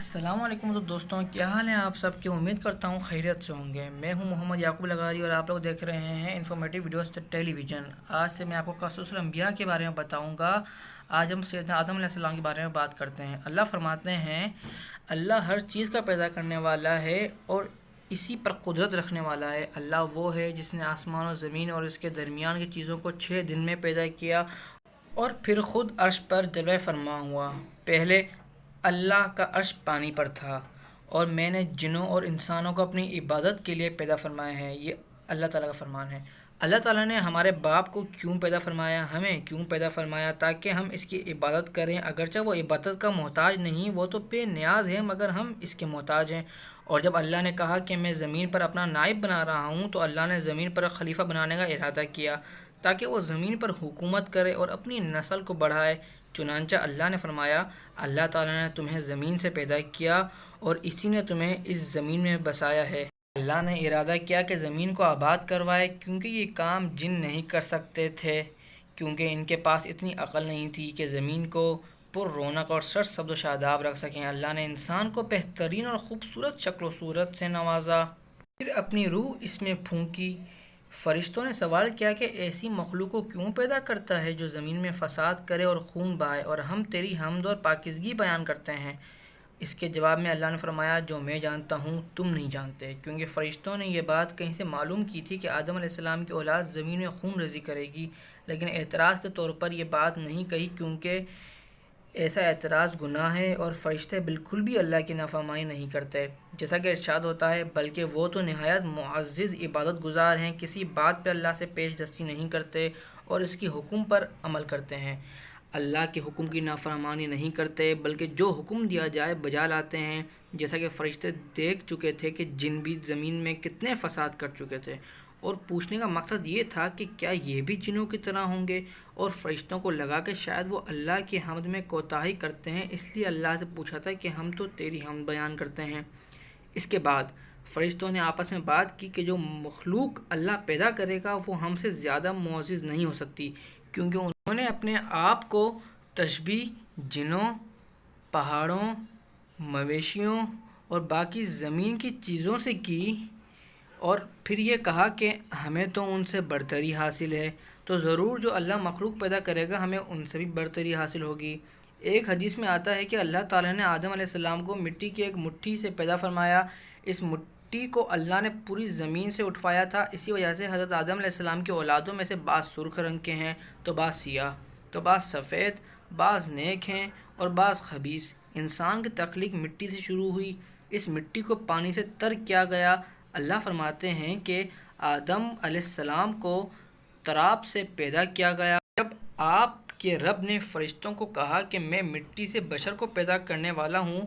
السلام علیکم دوستوں، کیا حال ہیں آپ سب کی؟ امید کرتا ہوں خیریت سے ہوں گے۔ میں ہوں محمد یعقوب لغاری اور آپ لوگ دیکھ رہے ہیں انفارمیٹیو ویڈیوز ٹیلی ویژن۔ آج سے میں آپ کو قصص الانبیاء کے بارے میں بتاؤں گا۔ آج ہم سیدنا آدم علیہ السلام کے بارے میں بات کرتے ہیں۔ اللہ فرماتے ہیں، اللہ ہر چیز کا پیدا کرنے والا ہے اور اسی پر قدرت رکھنے والا ہے۔ اللہ وہ ہے جس نے آسمان و زمین اور اس کے درمیان کی چیزوں کو 6 دن میں پیدا کیا اور پھر خود عرش پر جلوہ فرما ہوا۔ پہلے اللہ کا عرش پانی پر تھا اور میں نے جنوں اور انسانوں کو اپنی عبادت کے لیے پیدا فرمایا ہے۔ یہ اللہ تعالیٰ کا فرمان ہے۔ اللہ تعالیٰ نے ہمارے باپ کو کیوں پیدا فرمایا، ہمیں کیوں پیدا فرمایا؟ تاکہ ہم اس کی عبادت کریں۔ اگرچہ وہ عبادت کا محتاج نہیں، وہ تو بے نیاز ہے، مگر ہم اس کے محتاج ہیں۔ اور جب اللہ نے کہا کہ میں زمین پر اپنا نائب بنا رہا ہوں، تو اللہ نے زمین پر خلیفہ بنانے کا ارادہ کیا تاکہ وہ زمین پر حکومت کرے اور اپنی نسل کو بڑھائے۔ چنانچہ اللہ نے فرمایا، اللہ تعالیٰ نے تمہیں زمین سے پیدا کیا اور اسی نے تمہیں اس زمین میں بسایا ہے۔ اللہ نے ارادہ کیا کہ زمین کو آباد کروائے، کیونکہ یہ کام جن نہیں کر سکتے تھے، کیونکہ ان کے پاس اتنی عقل نہیں تھی کہ زمین کو پر رونق اور سر سبز و شاداب رکھ سکیں۔ اللہ نے انسان کو بہترین اور خوبصورت شکل و صورت سے نوازا، پھر اپنی روح اس میں پھونکی۔ فرشتوں نے سوال کیا کہ ایسی مخلوق کو کیوں پیدا کرتا ہے جو زمین میں فساد کرے اور خون بہائے، اور ہم تیری حمد اور پاکیزگی بیان کرتے ہیں؟ اس کے جواب میں اللہ نے فرمایا، جو میں جانتا ہوں تم نہیں جانتے، کیونکہ فرشتوں نے یہ بات کہیں سے معلوم کی تھی کہ آدم علیہ السلام کی اولاد زمین میں خون ریزی کرے گی، لیکن اعتراض کے طور پر یہ بات نہیں کہی، کیونکہ ایسا اعتراض گناہ ہے اور فرشتے بالکل بھی اللہ کی نافرمانی نہیں کرتے۔ جیسا کہ ارشاد ہوتا ہے، بلکہ وہ تو نہایت معزز عبادت گزار ہیں، کسی بات پہ اللہ سے پیش دستی نہیں کرتے اور اس کی حکم پر عمل کرتے ہیں۔ اللہ کے حکم کی نافرمانی نہیں کرتے، بلکہ جو حکم دیا جائے بجا لاتے ہیں۔ جیسا کہ فرشتے دیکھ چکے تھے کہ جن بھی زمین میں کتنے فساد کر چکے تھے، اور پوچھنے کا مقصد یہ تھا کہ کیا یہ بھی جنوں کی طرح ہوں گے؟ اور فرشتوں کو لگا کہ شاید وہ اللہ کی حمد میں کوتاہی کرتے ہیں، اس لیے اللہ سے پوچھا تھا کہ ہم تو تیری حمد بیان کرتے ہیں۔ اس کے بعد فرشتوں نے آپس میں بات کی کہ جو مخلوق اللہ پیدا کرے گا وہ ہم سے زیادہ معزز نہیں ہو سکتی، کیونکہ انہوں نے اپنے آپ کو تشبیہ جنوں، پہاڑوں، مویشیوں اور باقی زمین کی چیزوں سے کی، اور پھر یہ کہا کہ ہمیں تو ان سے برتری حاصل ہے، تو ضرور جو اللہ مخلوق پیدا کرے گا ہمیں ان سے بھی برتری حاصل ہوگی۔ ایک حدیث میں آتا ہے کہ اللہ تعالیٰ نے آدم علیہ السلام کو مٹی کی ایک مٹھی سے پیدا فرمایا۔ اس مٹی کو اللہ نے پوری زمین سے اٹھوایا تھا، اسی وجہ سے حضرت آدم علیہ السلام کی اولادوں میں سے بعض سرخ رنگ کے ہیں، تو بعض سیاہ، تو بعض سفید، بعض نیک ہیں اور بعض خبیث۔ انسان کی تخلیق مٹی سے شروع ہوئی، اس مٹی کو پانی سے تر کیا گیا۔ اللہ فرماتے ہیں کہ آدم علیہ السلام کو تراب سے پیدا کیا گیا۔ جب آپ کے رب نے فرشتوں کو کہا کہ میں مٹی سے بشر کو پیدا کرنے والا ہوں،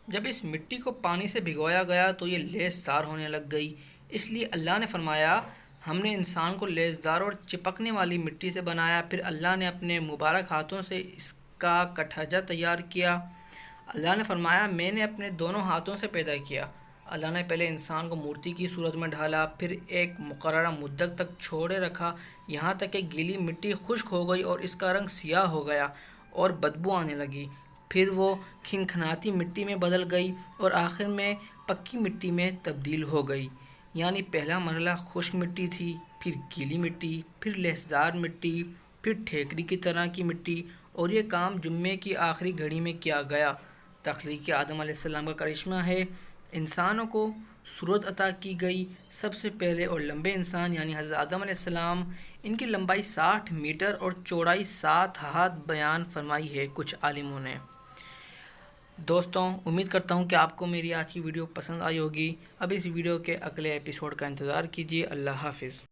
جب اس مٹی کو پانی سے بھگویا گیا تو یہ لیسدار ہونے لگ گئی، اس لیے اللہ نے فرمایا، ہم نے انسان کو لیسدار اور چپکنے والی مٹی سے بنایا۔ پھر اللہ نے اپنے مبارک ہاتھوں سے اس کا کٹھجا تیار کیا۔ اللہ نے فرمایا، میں نے اپنے دونوں ہاتھوں سے پیدا کیا۔ اللہ نے پہلے انسان کو مورتی کی صورت میں ڈھالا، پھر ایک مقررہ مدت تک چھوڑے رکھا، یہاں تک کہ گیلی مٹی خشک ہو گئی اور اس کا رنگ سیاہ ہو گیا اور بدبو آنے لگی۔ پھر وہ کھنکھناتی مٹی میں بدل گئی اور آخر میں پکی مٹی میں تبدیل ہو گئی۔ یعنی پہلا مرحلہ خشک مٹی تھی، پھر گیلی مٹی، پھر لیسدار مٹی، پھر ٹھیکری کی طرح کی مٹی، اور یہ کام جمعے کی آخری گھڑی میں کیا گیا۔ تخلیق آدم علیہ السلام کا کرشمہ ہے۔ انسانوں کو صورت عطا کی گئی۔ سب سے پہلے اور لمبے انسان یعنی حضرت آدم علیہ السلام، ان کی لمبائی 60 میٹر اور چوڑائی 7 ہاتھ بیان فرمائی ہے کچھ عالموں نے۔ دوستوں، امید کرتا ہوں کہ آپ کو میری آج کی ویڈیو پسند آئی ہوگی۔ اب اس ویڈیو کے اگلے ایپیسوڈ کا انتظار کیجیے۔ اللہ حافظ۔